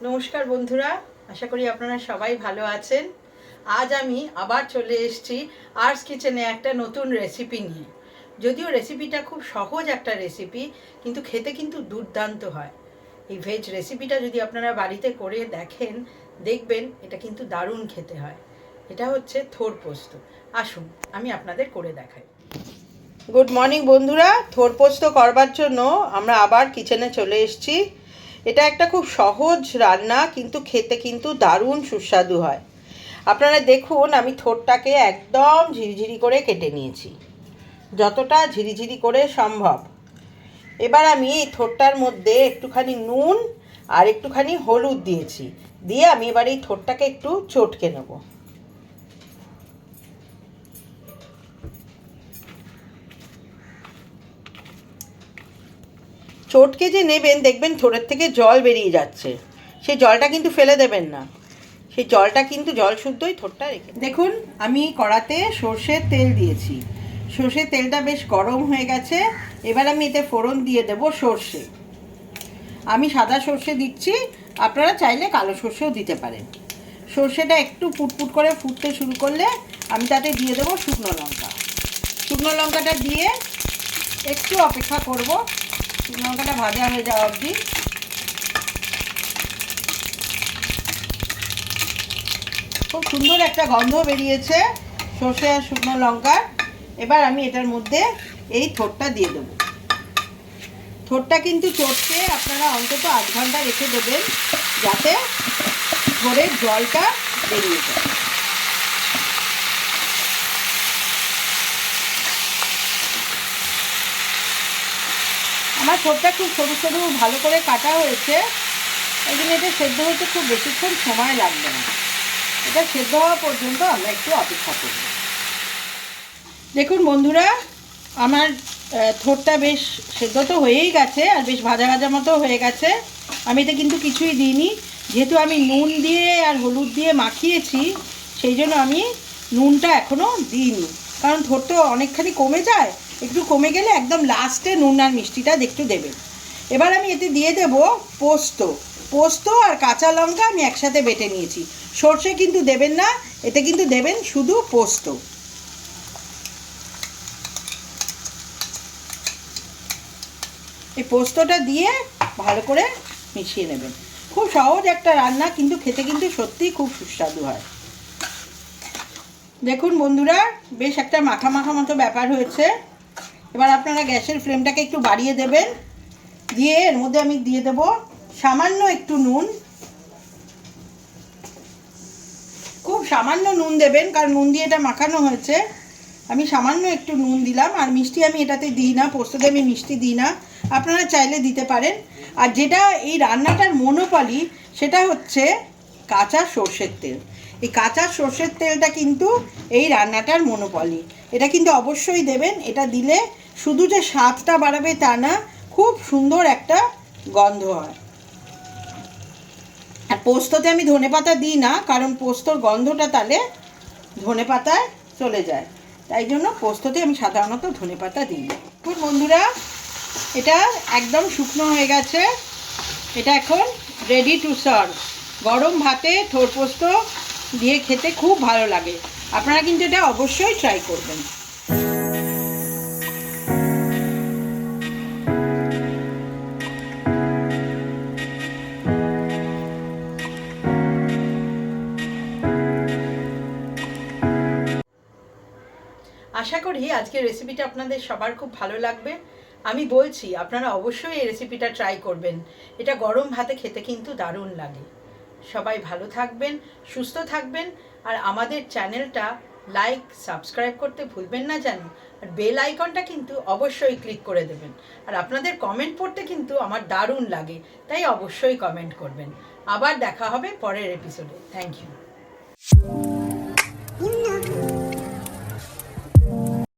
নমস্কার বন্ধুরা, আশা করি আপনারা সবাই ভালো আছেন। আজ আমি আবার চলে এসেছি আর্টস কিচেনে একটা নতুন রেসিপি নিয়ে। যদিও রেসিপিটা খুব সহজ একটা রেসিপি, কিন্তু খেতে কিন্তু দুর্দান্ত হয়। এই ভেজ রেসিপিটা যদি আপনারা বাড়িতে করে দেখেন, দেখবেন এটা কিন্তু দারুণ খেতে হয়। এটা হচ্ছে থোর পোস্ত। আসুন আমি আপনাদের করে দেখাই। গুড মর্নিং বন্ধুরা, থোর পোস্ত করবার জন্য আমরা আবার কিচেনে চলে এসেছি। এটা একটা খুব সহজ রান্না, কিন্তু খেতে কিন্তু দারুণ সুস্বাদু হয়। আপনারা দেখুন, আমি থোরটাকে একদম ঝিরিঝিরি করে কেটে নিয়েছি, যতটা ঝিরিঝিরি করে সম্ভব। এবার আমি এই থোরটার মধ্যে একটুখানি নুন আর একটুখানি হলুদ দিয়েছি, দিয়ে আমি এবার এই থোরটাকে একটু চটকে নেব। চটকে যে নেবেন, দেখবেন থোড়ের থেকে জল বেরিয়ে যাচ্ছে, সেই জলটা কিন্তু ফেলে দেবেন না। সেই জলটা কিন্তু জল শুদ্ধই থোরটা রেখে দেখুন। আমি কড়াতে সর্ষের তেল দিয়েছি, সর্ষের তেলটা বেশ গরম হয়ে গেছে। এবার আমি এতে ফোড়ন দিয়ে দেব সর্ষে। আমি সাদা সর্ষে দিচ্ছি, আপনারা চাইলে কালো সর্ষেও দিতে পারেন। সর্ষেটা একটু ফুটফুট করে ফুটতে শুরু করলে আমি তাতে দিয়ে দেবো শুকনো লঙ্কা। শুকনো লঙ্কাটা দিয়ে একটু অপেক্ষা করব শুকনো লঙ্কাটা ভাজা হয়ে যাওয়া অবধি। খুব সুন্দর একটা গন্ধ বেরিয়েছে সর্ষে আর শুকনো লঙ্কার। এবার আমি এটার মধ্যে এই থোরটা দিয়ে দেবো। থোরটা কিন্তু চটকে আপনারা অন্তত 8 ঘন্টা রেখে দেবেন, যাতে থোরের জলটা বেরিয়ে যায়। আমার থোরটা খুব সরু সরু ভালো করে কাটা হয়েছে, এই জন্য এটা সেদ্ধ হতে খুব বেশিক্ষণ সময় লাগবে না। এটা সেদ্ধ হওয়া পর্যন্ত আমরা একটু অপেক্ষা করব। দেখুন বন্ধুরা, আমার থোরটা বেশ সেদ্ধ তো হয়েই গেছে, আর বেশ ভাজা ভাজা মতো হয়ে গেছে। আমি এতে কিন্তু কিছুই দিইনি, যেহেতু আমি নুন দিয়ে আর হলুদ দিয়ে মাখিয়েছি, সেই জন্য আমি নুনটা এখনও দিইনি, কারণ থোর তো অনেকখানি কমে যায়। একটু কমে গেলে একদম লাস্টে নুন আর মিষ্টিটা একটু দেবেন। এবার আমি এতে দিয়ে দেব পোস্ত। পোস্ত আর কাঁচা লঙ্কা আমি একসাথে বেটে নিয়েছি। সর্ষে কিন্তু দেবেন না, এতে কিন্তু দেবেন শুধু পোস্ত। এই পোস্তটা দিয়ে ভালো করে মিশিয়ে নেবেন। খুব সহজ একটা রান্না, কিন্তু খেতে কিন্তু সত্যিই খুব সুস্বাদু হয়। দেখুন বন্ধুরা, বেশ একটা মাখা মাখা মতো ব্যাপার হয়েছে। এবার আপনারা গ্যাসের ফ্লেমটাকে একটু বাড়িয়ে দেবেন, দিয়ে এর মধ্যে আমি দিয়ে দেব সামান্য একটু নুন। খুব সামান্য নুন দেবেন, কারণ নুন দিয়ে এটা মাখানো হয়েছে। আমি সামান্য একটু নুন দিলাম, আর মিষ্টি আমি এটাতে দিই না, পোস্ততে আমি মিষ্টি দিই না, আপনারা চাইলে দিতে পারেন। আর যেটা এই রান্নাটার মনোপলি, সেটা হচ্ছে কাঁচা সর্ষের তেল। এই কাঁচা সর্ষের তেলটা কিন্তু এই রান্নাটার মনোপলি। এটা কিন্তু অবশ্যই দেবেন। এটা দিলে শুধু যে স্বাদটা বাড়াবে তা না, খুব সুন্দর একটা গন্ধ হয়। আর পোস্ততে আমি ধনেপাতা দিই না, কারণ পোস্তর গন্ধটা তাহলে ধনেপাতায় চলে যায়, তাই জন্য পোস্ততে আমি সাধারণত ধনেপাতা দিই না। বন্ধুরা, এটা একদম শুকনো হয়ে গেছে। এটা এখন রেডি টু সার্ভ। গরম ভাতে থোর পোস্ত দিয়ে খেতে খুব ভালো লাগে। আপনারা কিন্তু এটা অবশ্যই ট্রাই করবেন। আশা করি আজকের রেসিপিটা আপনাদের সবার খুব ভালো লাগবে। আমি বলছি, আপনারা অবশ্যই এই রেসিপিটা ট্রাই করবেন। এটা গরম ভাতে খেতে কিন্তু দারুণ লাগে। সবাই ভালো থাকবেন, সুস্থ থাকবেন, আর আমাদের চ্যানেলটা লাইক সাবস্ক্রাইব করতে ভুলবেন না যেন। আর বেল আইকনটা কিন্তু অবশ্যই ক্লিক করে দেবেন। আর আপনাদের কমেন্ট পড়তে কিন্তু আমার দারুণ লাগে, তাই অবশ্যই কমেন্ট করবেন। আবার দেখা হবে পরের এপিসোডে। Thank you.